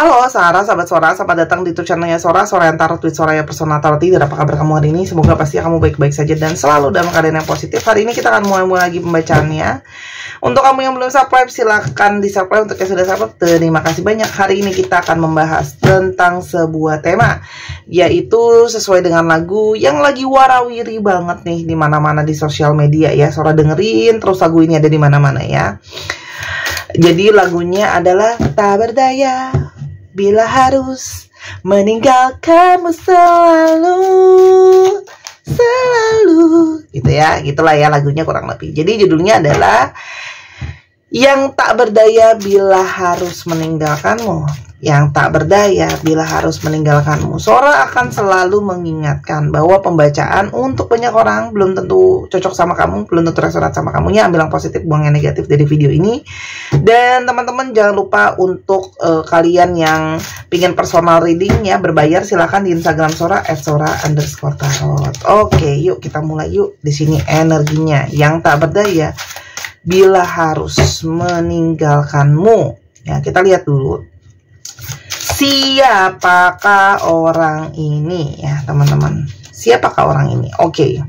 Halo Sarah, sahabat Sora, selamat datang di YouTube channelnya Sora, Sora yang tarot with Soraya Personal Tarot Reader. Apa kabar kamu hari ini? Semoga pasti kamu baik-baik saja dan selalu dalam keadaan yang positif. Hari ini kita akan mulai lagi pembacaannya. Untuk kamu yang belum subscribe, silahkan di subscribe. Untuk yang sudah subscribe, terima kasih banyak. Hari ini kita akan membahas tentang sebuah tema, yaitu sesuai dengan lagu yang lagi warawiri banget nih di mana-mana di sosial media ya. Sora dengerin terus lagu ini ada di mana-mana ya. Jadi lagunya adalah Tak Berdaya Bila Harus Meninggalkanmu Selalu gitu ya, gitulah ya lagunya kurang lebih. Jadi judulnya adalah Yang Tak Berdaya Bila Harus Meninggalkanmu. Yang tak berdaya bila harus meninggalkanmu. Sora akan selalu mengingatkan bahwa pembacaan untuk banyak orang belum tentu cocok sama kamu, belum tentu resonat sama kamunya. Ambil yang positif, buang yang negatif dari video ini. Dan teman-teman jangan lupa untuk kalian yang pingin personal reading ya, berbayar, silahkan di Instagram Sora @sora_tarot. Oke, yuk kita mulai yuk. Di sini energinya yang tak berdaya bila harus meninggalkanmu. Ya, kita lihat dulu. Siapakah orang ini ya teman-teman? Siapakah orang ini? Oke.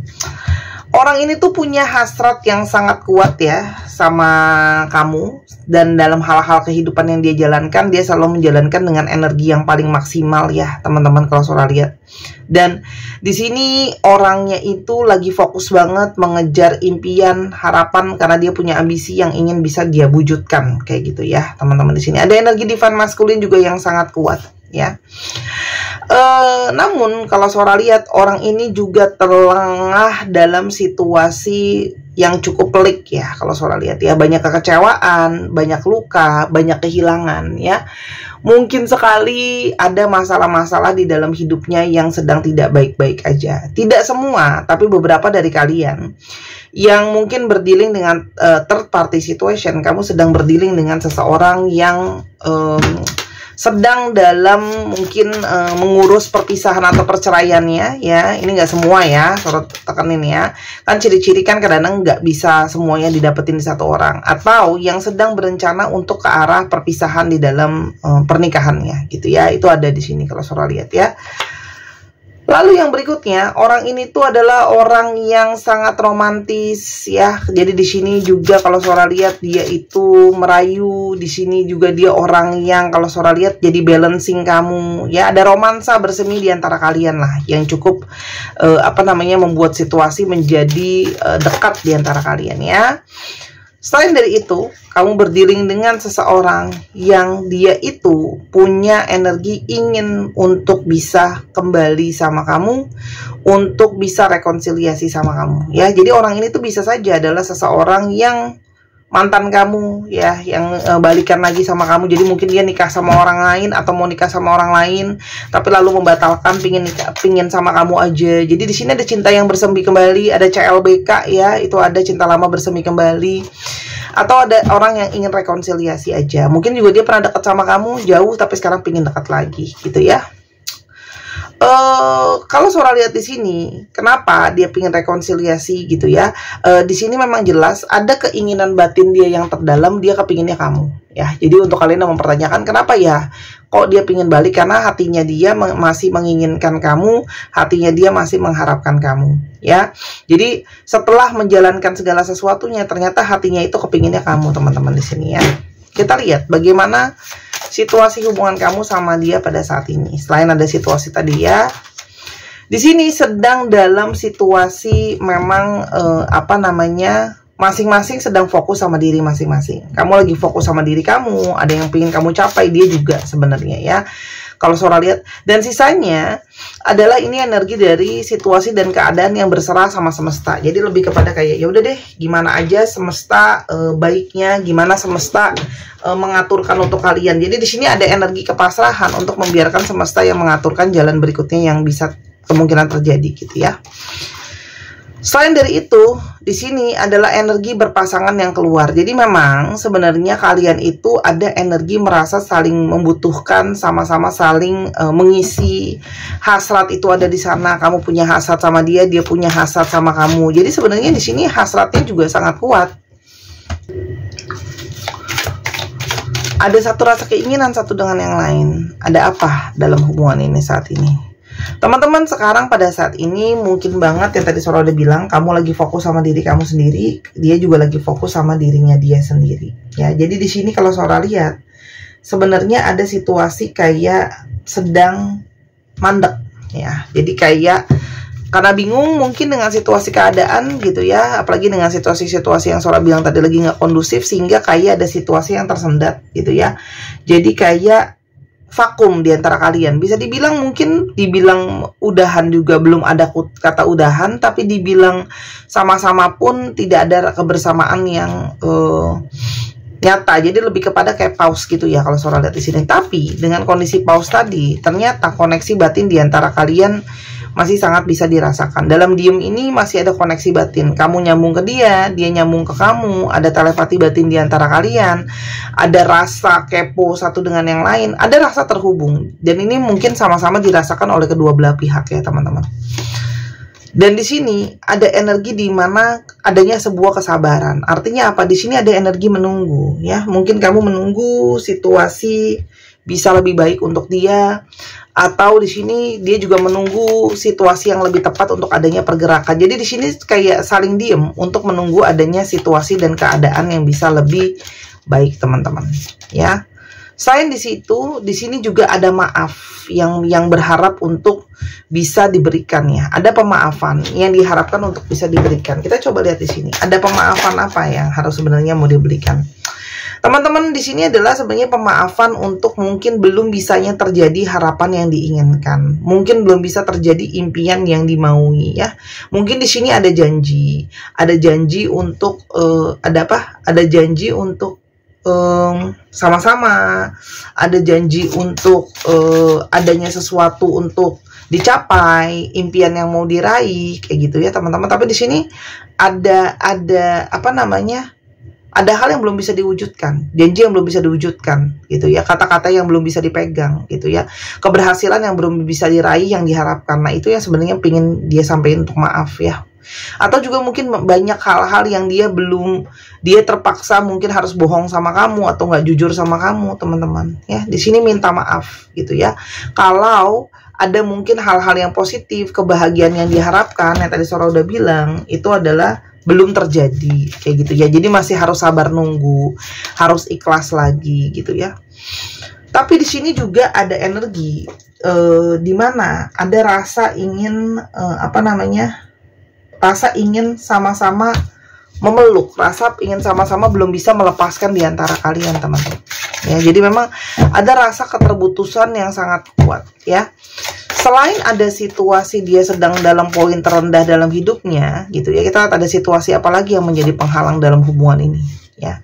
Orang ini tuh punya hasrat yang sangat kuat ya sama kamu. Dan dalam hal-hal kehidupan yang dia jalankan, dia selalu menjalankan dengan energi yang paling maksimal ya teman-teman kalau Sora lihat. Dan di sini orangnya itu lagi fokus banget mengejar impian, harapan, karena dia punya ambisi yang ingin bisa dia wujudkan kayak gitu ya teman-teman. Di sini ada energi divine maskulin juga yang sangat kuat ya. Namun kalau Sora lihat orang ini juga terlengah dalam situasi yang cukup pelik ya kalau Sora lihat ya. Banyak kekecewaan, banyak luka, banyak kehilangan ya. Mungkin sekali ada masalah-masalah di dalam hidupnya yang sedang tidak baik-baik aja. Tidak semua, tapi beberapa dari kalian yang mungkin berdealing dengan third party situation. Kamu sedang berdealing dengan seseorang yang sedang dalam mungkin mengurus perpisahan atau perceraiannya ya. Ini nggak semua ya, Sora tekanin ya. Kan ciri-ciri kan kadang-kadang nggak bisa semuanya didapetin di satu orang. Atau yang sedang berencana untuk ke arah perpisahan di dalam pernikahannya gitu ya. Itu ada di sini kalau Sora lihat ya. Lalu yang berikutnya, orang ini tuh adalah orang yang sangat romantis ya. Jadi di sini juga kalau Sora lihat dia itu merayu. Di sini juga dia orang yang kalau Sora lihat jadi balancing kamu ya. Ada romansa bersemi di antara kalian lah yang cukup membuat situasi menjadi dekat di antara kalian ya. Selain dari itu, kamu berdealing dengan seseorang yang dia itu punya energi ingin untuk bisa kembali sama kamu, untuk bisa rekonsiliasi sama kamu ya. Jadi orang ini tuh bisa saja adalah seseorang yang mantan kamu ya, yang balikan lagi sama kamu. Jadi mungkin dia nikah sama orang lain atau mau nikah sama orang lain, tapi lalu membatalkan, pingin sama kamu aja. Jadi di sini ada cinta yang bersemi kembali, ada CLBK ya, itu ada cinta lama bersemi kembali. Atau ada orang yang ingin rekonsiliasi aja. Mungkin juga dia pernah dekat sama kamu jauh, tapi sekarang pingin dekat lagi gitu ya. Kalau Sora lihat di sini, kenapa dia pingin rekonsiliasi gitu ya? Di sini memang jelas ada keinginan batin dia yang terdalam, dia kepinginnya kamu ya. Jadi untuk kalian yang mempertanyakan kenapa ya kok dia pingin balik, karena hatinya dia masih menginginkan kamu, hatinya dia masih mengharapkan kamu ya. Jadi setelah menjalankan segala sesuatunya, ternyata hatinya itu kepinginnya kamu teman-teman di sini ya. Kita lihat bagaimana situasi hubungan kamu sama dia pada saat ini. Selain ada situasi tadi ya, di sini sedang dalam situasi memang masing-masing sedang fokus sama diri masing-masing. Kamu lagi fokus sama diri kamu, ada yang pengen kamu capai, dia juga sebenarnya ya. Kalau Sora lihat, dan sisanya adalah ini energi dari situasi dan keadaan yang berserah sama semesta. Jadi lebih kepada kayak ya udah deh, gimana aja semesta baiknya, gimana semesta mengaturkan untuk kalian. Jadi di sini ada energi kepasrahan untuk membiarkan semesta yang mengaturkan jalan berikutnya yang bisa kemungkinan terjadi gitu ya. Selain dari itu, di sini adalah energi berpasangan yang keluar. Jadi memang sebenarnya kalian itu ada energi merasa saling membutuhkan, sama-sama saling mengisi. Hasrat itu ada di sana. Kamu punya hasrat sama dia, dia punya hasrat sama kamu. Jadi sebenarnya di sini hasratnya juga sangat kuat. Ada satu rasa keinginan satu dengan yang lain. Ada apa dalam hubungan ini saat ini? Teman-teman, sekarang pada saat ini mungkin banget yang tadi Sora udah bilang, kamu lagi fokus sama diri kamu sendiri, dia juga lagi fokus sama dirinya dia sendiri. Ya, jadi di sini kalau Sora lihat, sebenarnya ada situasi kayak sedang mandek, ya. Jadi kayak karena bingung mungkin dengan situasi keadaan gitu ya, apalagi dengan situasi-situasi yang Sora bilang tadi lagi nggak kondusif, sehingga kayak ada situasi yang tersendat gitu ya. Jadi kayak vakum di antara kalian. Bisa dibilang mungkin dibilang udahan juga belum ada kata udahan, tapi dibilang sama-sama pun tidak ada kebersamaan yang nyata. Jadi lebih kepada kayak pause gitu ya kalau Sora lihat di sini. Tapi dengan kondisi pause tadi, ternyata koneksi batin di antara kalian masih sangat bisa dirasakan. Dalam diem ini masih ada koneksi batin. Kamu nyambung ke dia, dia nyambung ke kamu. Ada telepati batin di antara kalian. Ada rasa kepo satu dengan yang lain. Ada rasa terhubung. Dan ini mungkin sama-sama dirasakan oleh kedua belah pihak ya teman-teman. Dan di sini ada energi di mana adanya sebuah kesabaran. Artinya apa? Di sini ada energi menunggu ya. Mungkin kamu menunggu situasi bisa lebih baik untuk dia, atau di sini dia juga menunggu situasi yang lebih tepat untuk adanya pergerakan. Jadi di sini kayak saling diem untuk menunggu adanya situasi dan keadaan yang bisa lebih baik teman-teman ya. Selain di situ, di sini juga ada maaf yang berharap untuk bisa diberikan ya. Ada pemaafan yang diharapkan untuk bisa diberikan. Kita coba lihat di sini. Ada pemaafan apa yang harus sebenarnya mau diberikan? Teman-teman, di sini adalah sebenarnya pemaafan untuk mungkin belum bisanya terjadi harapan yang diinginkan. Mungkin belum bisa terjadi impian yang dimaui ya. Mungkin di sini ada janji. Ada janji untuk ada apa? Ada janji untuk sama-sama. Ada janji untuk adanya sesuatu untuk dicapai, impian yang mau diraih kayak gitu ya, teman-teman. Tapi di sini ada apa namanya? Ada hal yang belum bisa diwujudkan, janji yang belum bisa diwujudkan, gitu ya, kata-kata yang belum bisa dipegang, gitu ya, keberhasilan yang belum bisa diraih yang diharapkan. Nah itu yang sebenarnya pengen dia sampaikan untuk maaf ya. Atau juga mungkin banyak hal-hal yang dia terpaksa mungkin harus bohong sama kamu atau nggak jujur sama kamu teman-teman ya. Di sini minta maaf gitu ya. Kalau ada mungkin hal-hal yang positif, kebahagiaan yang diharapkan yang tadi Sora udah bilang itu adalah belum terjadi kayak gitu ya. Jadi masih harus sabar nunggu, harus ikhlas lagi gitu ya. Tapi di sini juga ada energi di mana ada rasa ingin apa namanya? Rasa ingin sama-sama memeluk, rasa ingin sama-sama belum bisa melepaskan di antara kalian teman-teman. Ya, jadi memang ada rasa keterputusan yang sangat kuat ya. Selain ada situasi dia sedang dalam poin terendah dalam hidupnya gitu ya, kita lihat ada situasi apa lagi yang menjadi penghalang dalam hubungan ini ya.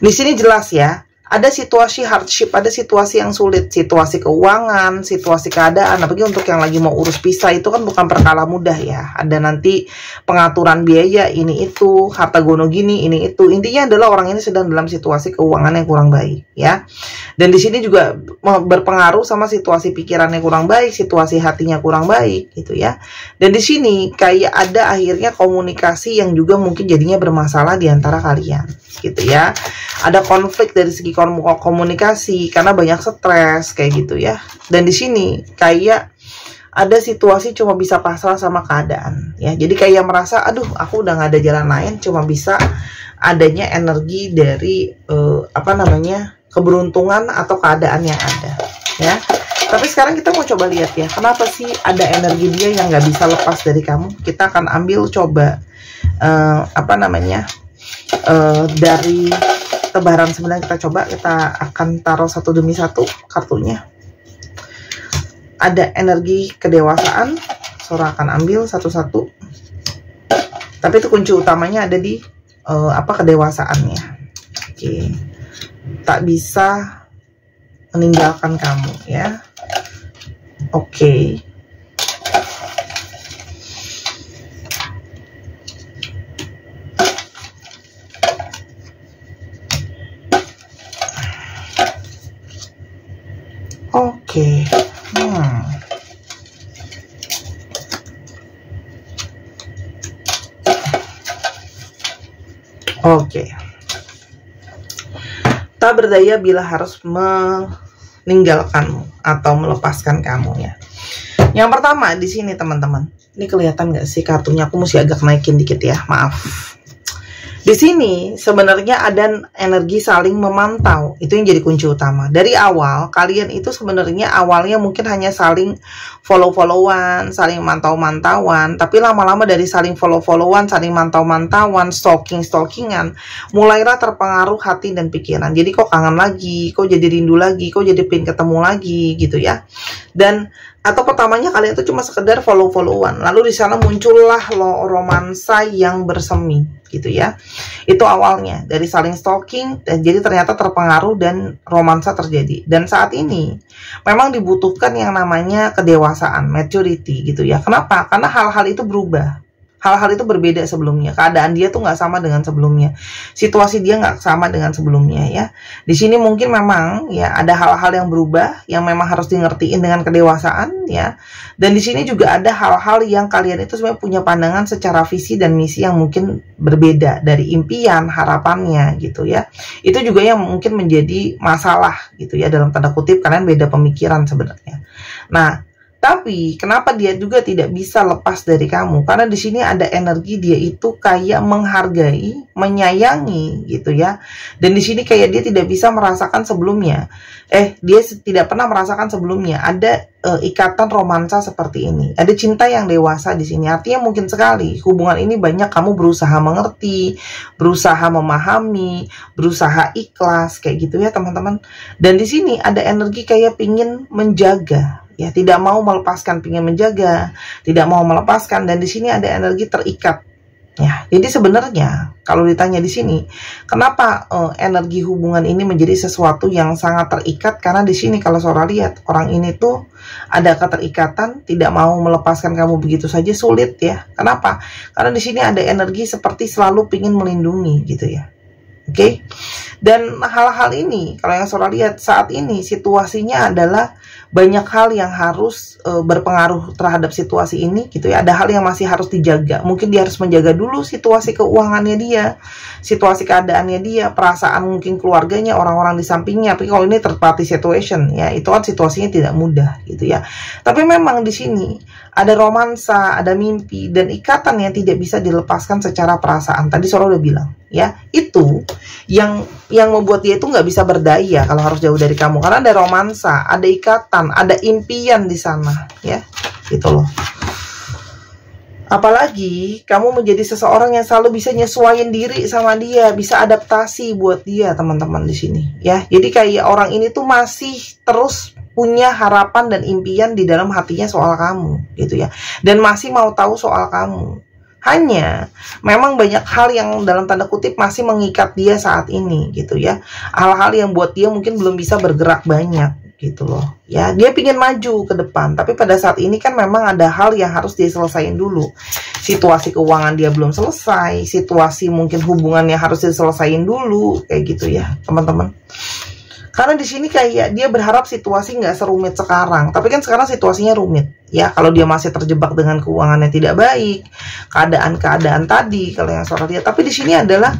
Di sini jelas ya, ada situasi hardship, ada situasi yang sulit, situasi keuangan, situasi keadaan. Apalagi untuk yang lagi mau urus pisah itu kan bukan perkara mudah ya. Ada nanti pengaturan biaya ini itu, harta gono gini ini itu. Intinya adalah orang ini sedang dalam situasi keuangan yang kurang baik ya. Dan di sini juga berpengaruh sama situasi pikirannya kurang baik, situasi hatinya kurang baik gitu ya. Dan di sini kayak ada akhirnya komunikasi yang juga mungkin jadinya bermasalah di antara kalian gitu ya. Ada konflik dari segi komunikasi karena banyak stres kayak gitu ya. Dan di sini kayak ada situasi cuma bisa pasrah sama keadaan ya. Jadi kayak merasa aduh aku udah nggak ada jalan lain, cuma bisa adanya energi dari apa namanya, keberuntungan atau keadaan yang ada ya. Tapi sekarang kita mau coba lihat ya, kenapa sih ada energi dia yang nggak bisa lepas dari kamu. Kita akan ambil coba apa namanya, dari tebaran sebenarnya kita akan taruh satu demi satu kartunya. Ada energi kedewasaan, Sora akan ambil satu-satu. Tapi itu kunci utamanya ada di apa, kedewasaannya. Oke. Tak bisa meninggalkan kamu ya. Oke. Oke. Oke. tak berdaya bila harus meninggalkanmu atau melepaskan kamu ya. Yang pertama di sini teman-teman, ini kelihatan nggak sih kartunya? Aku mesti agak naikin dikit ya, maaf. Di sini sebenarnya ada energi saling memantau, itu yang jadi kunci utama. Dari awal kalian itu sebenarnya awalnya mungkin hanya saling follow-followan, saling mantau-mantauan, tapi lama-lama dari saling follow-followan, saling mantau-mantauan, stalking-stalkingan, mulailah terpengaruh hati dan pikiran. Jadi kok kangen lagi, kok jadi rindu lagi, kok jadi pengen ketemu lagi gitu ya. Dan atau pertamanya kalian itu cuma sekedar follow-followan, lalu di sana muncullah romansa yang bersemi gitu ya. Itu awalnya dari saling stalking, dan jadi ternyata terpengaruh dan romansa terjadi. Dan saat ini memang dibutuhkan yang namanya kedewasaan, maturity gitu ya. Kenapa? Karena hal-hal itu berubah. Hal-hal itu berbeda sebelumnya. Keadaan dia tuh nggak sama dengan sebelumnya. Situasi dia nggak sama dengan sebelumnya ya. Di sini mungkin memang ya ada hal-hal yang berubah yang memang harus dingertiin dengan kedewasaan ya. Dan di sini juga ada hal-hal yang kalian itu sebenarnya punya pandangan secara visi dan misi yang mungkin berbeda dari impian, harapannya gitu ya. Itu juga yang mungkin menjadi masalah gitu ya, dalam tanda kutip kalian beda pemikiran sebenarnya. Nah, tapi kenapa dia juga tidak bisa lepas dari kamu? Karena di sini ada energi dia itu kayak menghargai, menyayangi gitu ya. Dan di sini kayak dia tidak bisa merasakan sebelumnya. Dia tidak pernah merasakan sebelumnya ada ikatan romansa seperti ini. Ada cinta yang dewasa di sini. Artinya mungkin sekali hubungan ini banyak kamu berusaha mengerti, berusaha memahami, berusaha ikhlas kayak gitu ya teman-teman. Dan di sini ada energi kayak pingin menjaga. Ya, tidak mau melepaskan, pingin menjaga, tidak mau melepaskan, dan di sini ada energi terikat. Ya, jadi sebenarnya kalau ditanya di sini, kenapa energi hubungan ini menjadi sesuatu yang sangat terikat? Karena di sini kalau Sora lihat orang ini tuh ada keterikatan, tidak mau melepaskan kamu begitu saja, sulit ya. Kenapa? Karena di sini ada energi seperti selalu pingin melindungi gitu ya. Oke, dan hal-hal ini kalau yang Sora lihat saat ini situasinya adalah banyak hal yang harus berpengaruh terhadap situasi ini gitu ya. Ada hal yang masih harus dijaga. Mungkin dia harus menjaga dulu situasi keuangannya dia, situasi keadaannya dia, perasaan mungkin keluarganya, orang-orang di sampingnya. Tapi kalau ini third party situation ya, itu kan situasinya tidak mudah gitu ya. Tapi memang di sini ada romansa, ada mimpi dan ikatan yang tidak bisa dilepaskan secara perasaan. Tadi Sora udah bilang ya, itu yang membuat dia itu nggak bisa berdaya kalau harus jauh dari kamu, karena ada romansa, ada ikatan, ada impian di sana ya, gitu loh. Apalagi kamu menjadi seseorang yang selalu bisa nyesuaiin diri sama dia, bisa adaptasi buat dia teman-teman di sini ya. Jadi kayak orang ini tuh masih terus punya harapan dan impian di dalam hatinya soal kamu gitu ya, dan masih mau tahu soal kamu. Hanya memang banyak hal yang dalam tanda kutip masih mengikat dia saat ini gitu ya. Hal-hal yang buat dia mungkin belum bisa bergerak banyak gitu loh ya. Dia pingin maju ke depan, tapi pada saat ini kan memang ada hal yang harus dia selesaiin dulu. Situasi keuangan dia belum selesai, situasi mungkin hubungannya harus diselesaiin dulu kayak gitu ya teman-teman. Karena di sini kayak dia berharap situasi nggak serumit sekarang, tapi kan sekarang situasinya rumit ya. Kalau dia masih terjebak dengan keuangannya tidak baik, keadaan-keadaan tadi kalau yang Sora lihat. Tapi di sini adalah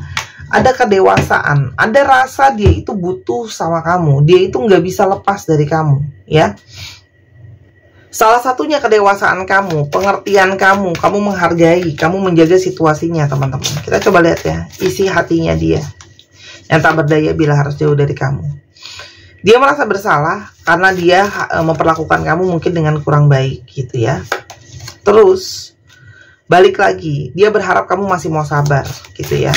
ada kedewasaan, ada rasa dia itu butuh sama kamu, dia itu nggak bisa lepas dari kamu ya. Salah satunya kedewasaan kamu, pengertian kamu, kamu menghargai, kamu menjaga situasinya teman-teman. Kita coba lihat ya isi hatinya dia yang tak berdaya bila harus jauh dari kamu. Dia merasa bersalah karena dia memperlakukan kamu mungkin dengan kurang baik gitu ya. Terus balik lagi, dia berharap kamu masih mau sabar gitu ya.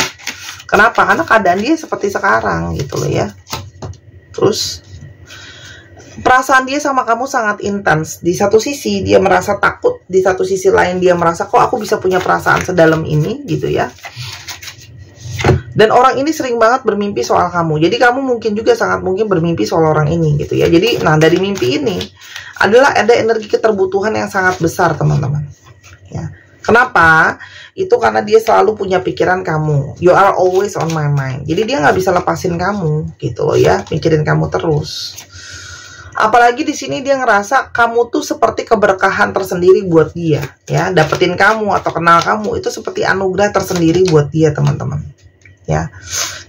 Kenapa? Karena keadaan dia seperti sekarang gitu loh ya. Terus perasaan dia sama kamu sangat intens. Di satu sisi dia merasa takut, di satu sisi lain dia merasa kok aku bisa punya perasaan sedalam ini gitu ya. Dan orang ini sering banget bermimpi soal kamu. Jadi kamu mungkin juga sangat mungkin bermimpi soal orang ini gitu ya. Jadi nah dari mimpi ini adalah ada energi keterbutuhan yang sangat besar teman-teman ya. Kenapa? Itu karena dia selalu punya pikiran kamu. You are always on my mind. Jadi dia nggak bisa lepasin kamu gitu loh ya, mikirin kamu terus. Apalagi di sini dia ngerasa kamu tuh seperti keberkahan tersendiri buat dia ya. Dapetin kamu atau kenal kamu itu seperti anugerah tersendiri buat dia teman-teman ya.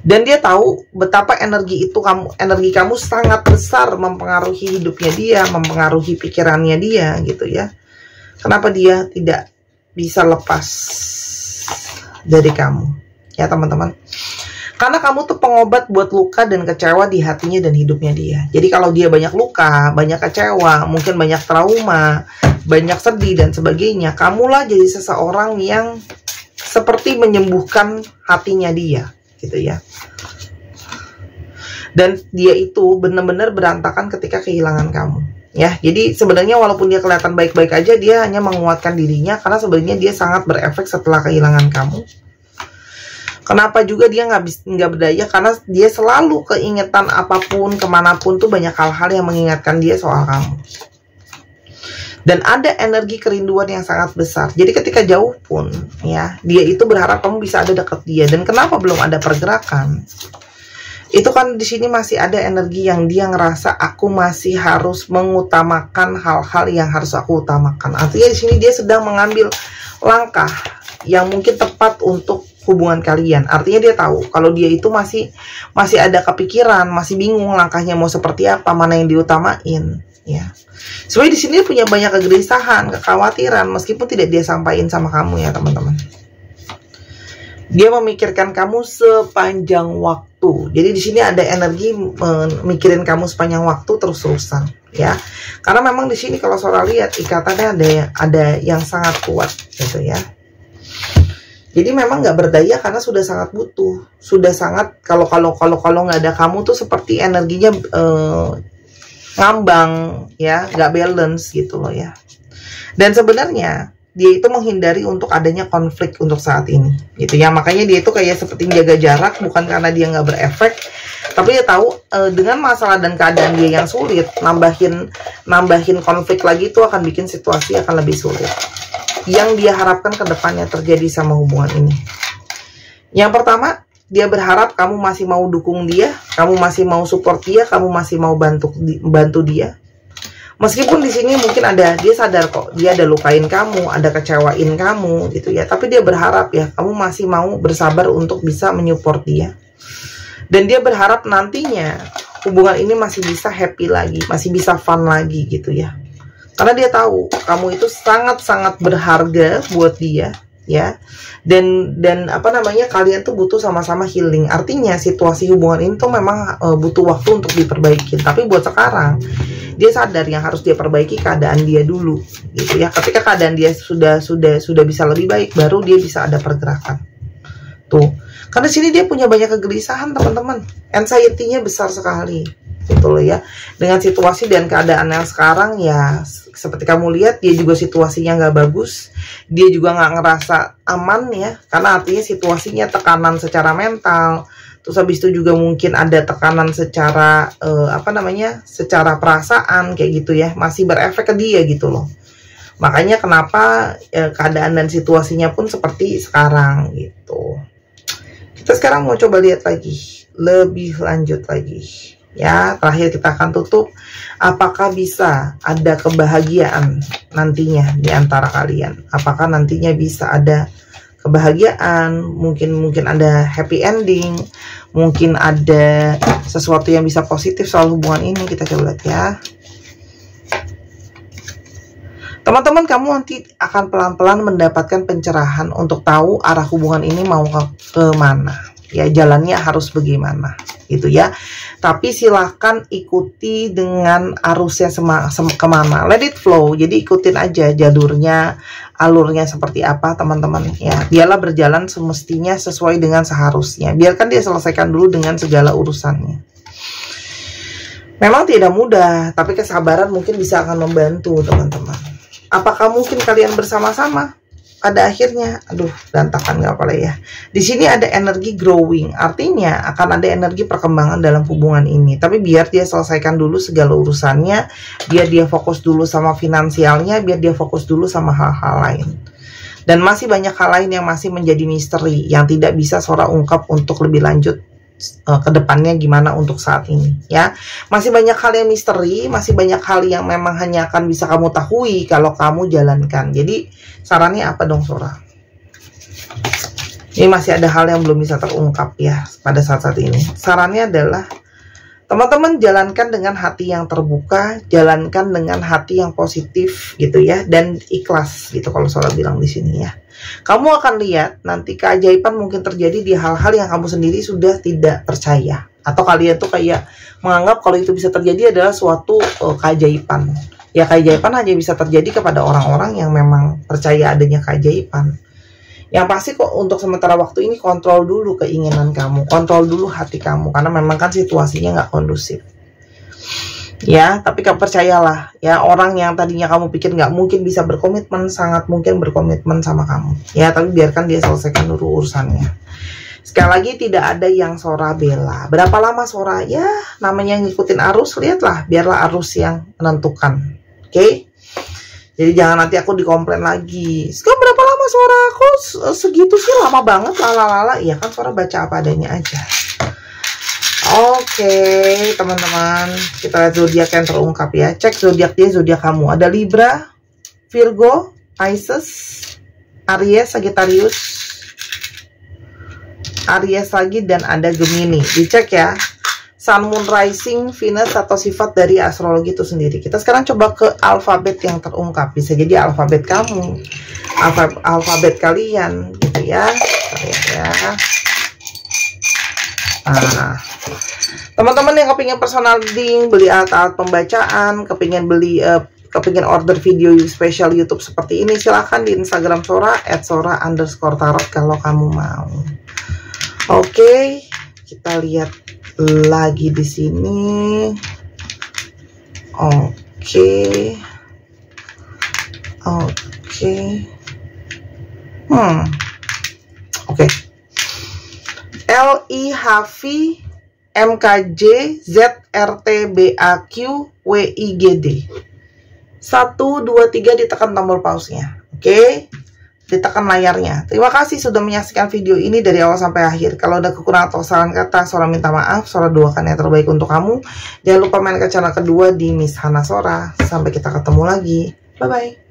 Dan dia tahu betapa energi kamu sangat besar mempengaruhi hidupnya dia, mempengaruhi pikirannya dia gitu ya. Kenapa dia tidak bisa lepas dari kamu ya teman-teman? Karena kamu tuh pengobat buat luka dan kecewa di hatinya dan hidupnya dia. Jadi kalau dia banyak luka, banyak kecewa, mungkin banyak trauma, banyak sedih dan sebagainya, kamulah jadi seseorang yang seperti menyembuhkan hatinya dia, gitu ya. Dan dia itu benar-benar berantakan ketika kehilangan kamu. Ya, jadi sebenarnya walaupun dia kelihatan baik-baik aja, dia hanya menguatkan dirinya karena sebenarnya dia sangat berefek setelah kehilangan kamu. Kenapa juga dia nggak berdaya? Karena dia selalu keingetan apapun, kemanapun tuh banyak hal-hal yang mengingatkan dia soal kamu. Dan ada energi kerinduan yang sangat besar. Jadi ketika jauh pun, ya, dia itu berharap kamu bisa ada dekat dia. Dan kenapa belum ada pergerakan? Itu kan di sini masih ada energi yang dia ngerasa aku masih harus mengutamakan hal-hal yang harus aku utamakan. Artinya di sini dia sedang mengambil langkah yang mungkin tepat untuk hubungan kalian. Artinya dia tahu kalau dia itu masih ada kepikiran, masih bingung langkahnya mau seperti apa, mana yang diutamain, ya. Sebenarnya di sini dia punya banyak kegelisahan, kekhawatiran, meskipun tidak dia sampaikan sama kamu ya teman-teman. Dia memikirkan kamu sepanjang waktu. Jadi di sini ada energi mikirin kamu sepanjang waktu terus-terusan, ya. Karena memang di sini kalau Sora lihat ikatannya ada yang sangat kuat, gitu ya. Jadi memang nggak berdaya karena sudah sangat butuh, sudah sangat kalau nggak ada kamu tuh seperti energinya ngambang, ya, nggak balance gitu loh ya. Dan sebenarnya dia itu menghindari untuk adanya konflik untuk saat ini, gitu ya. Makanya dia itu kayak seperti jaga jarak, bukan karena dia nggak berefek, tapi dia tahu dengan masalah dan keadaan dia yang sulit, nambahin konflik lagi itu akan bikin situasi akan lebih sulit. Yang dia harapkan ke depannya terjadi sama hubungan ini. Yang pertama, dia berharap kamu masih mau dukung dia, kamu masih mau support dia, kamu masih mau bantu dia. Meskipun di sini mungkin dia sadar kok, dia ada lukain kamu, ada kecewain kamu gitu ya. Tapi dia berharap ya, kamu masih mau bersabar untuk bisa menyupport dia. Dan dia berharap nantinya hubungan ini masih bisa happy lagi, masih bisa fun lagi gitu ya. Karena dia tahu kamu itu sangat-sangat berharga buat dia, ya. Dan apa namanya, kalian tuh butuh sama-sama healing. Artinya situasi hubungan ini tuh memang butuh waktu untuk diperbaiki. Tapi buat sekarang dia sadar yang harus dia perbaiki keadaan dia dulu, gitu ya. Ketika keadaan dia sudah bisa lebih baik, baru dia bisa ada pergerakan. Tuh. Karena sini dia punya banyak kegelisahan, teman-teman. Anxiety-nya besar sekali. Gitu loh ya. Dengan situasi dan keadaan yang sekarang ya seperti kamu lihat, dia juga situasinya nggak bagus, dia juga nggak ngerasa aman ya, karena artinya situasinya tekanan secara mental, terus habis itu juga mungkin ada tekanan secara secara perasaan kayak gitu ya, masih berefek ke dia gitu loh. Makanya kenapa keadaan dan situasinya pun seperti sekarang gitu. Kita sekarang mau coba lihat lagi, lebih lanjut lagi. Ya, terakhir kita akan tutup. Apakah bisa ada kebahagiaan nantinya di antara kalian? Apakah nantinya bisa ada kebahagiaan? Mungkin ada happy ending, mungkin ada sesuatu yang bisa positif soal hubungan ini. Kita coba lihat ya. Teman-teman, kamu nanti akan pelan-pelan mendapatkan pencerahan untuk tahu arah hubungan ini mau ke mana. Ya, jalannya harus bagaimana gitu ya. Tapi silahkan ikuti dengan arusnya kemana, let it flow. Jadi ikutin aja jalurnya, alurnya seperti apa teman-teman ya. Biarlah berjalan semestinya sesuai dengan seharusnya. Biarkan dia selesaikan dulu dengan segala urusannya. Memang tidak mudah, tapi kesabaran mungkin bisa akan membantu teman-teman. Apakah mungkin kalian bersama-sama? Pada akhirnya, aduh, berantakan nggak apa ya. Di sini ada energi growing, artinya akan ada energi perkembangan dalam hubungan ini. Tapi biar dia selesaikan dulu segala urusannya, biar dia fokus dulu sama finansialnya, biar dia fokus dulu sama hal-hal lain. Dan masih banyak hal lain yang masih menjadi misteri, yang tidak bisa Sora ungkap untuk lebih lanjut ke depannya gimana untuk saat ini ya. Masih banyak hal yang misteri, masih banyak hal yang memang hanya akan bisa kamu tahui kalau kamu jalankan. Jadi sarannya apa dong Sora? Ini masih ada hal yang belum bisa terungkap ya pada saat-saat ini. Sarannya adalah teman-teman jalankan dengan hati yang terbuka, jalankan dengan hati yang positif gitu ya, dan ikhlas gitu kalau Sora bilang di sini ya. Kamu akan lihat nanti keajaiban mungkin terjadi di hal-hal yang kamu sendiri sudah tidak percaya, atau kalian tuh kayak menganggap kalau itu bisa terjadi adalah suatu keajaiban. Ya keajaiban hanya bisa terjadi kepada orang-orang yang memang percaya adanya keajaiban. Yang pasti kok untuk sementara waktu ini kontrol dulu keinginan kamu, kontrol dulu hati kamu, karena memang kan situasinya nggak kondusif. Ya, tapi kamu percayalah, ya orang yang tadinya kamu pikir nggak mungkin bisa berkomitmen, sangat mungkin berkomitmen sama kamu. Ya, tapi biarkan dia selesaikan dulu urusannya. Sekali lagi tidak ada yang Sora bela. Berapa lama Sora? Ya, namanya ngikutin arus, lihatlah, biarlah arus yang menentukan. Oke? Jadi jangan nanti aku dikomplain lagi. Sekarang berapa lama Sora? Kok segitu sih lama banget lala-lala. Iya kan Sora baca apa adanya aja. Oke, teman-teman. Kita lihat zodiak yang terungkap ya. Cek zodiak dia, zodiak kamu. Ada Libra, Virgo, Pisces, Aries, Sagittarius, Aries lagi, dan ada Gemini. Dicek ya. Sun, Moon, Rising, Venus, atau sifat dari astrologi itu sendiri. Kita sekarang coba ke alfabet yang terungkap. Bisa jadi alfabet kamu, alfabet kalian, gitu ya. Ya. Nah, teman-teman yang kepingin personal reading, beli alat-alat pembacaan, kepingin order video spesial YouTube seperti ini, silahkan di Instagram Sora @sora_tarot kalau kamu mau. Oke, kita lihat lagi di sini. Oke. LIHV MKJ ZRTBAQ WIGD 1, 2, 3 ditekan tombol pause-nya. Oke. Ditekan layarnya. Terima kasih sudah menyaksikan video ini dari awal sampai akhir. Kalau ada kekurangan atau saran kata, Sora minta maaf. Sora doakan yang terbaik untuk kamu. Jangan lupa main ke channel kedua di Miss Hana Sora. Sampai kita ketemu lagi. Bye-bye.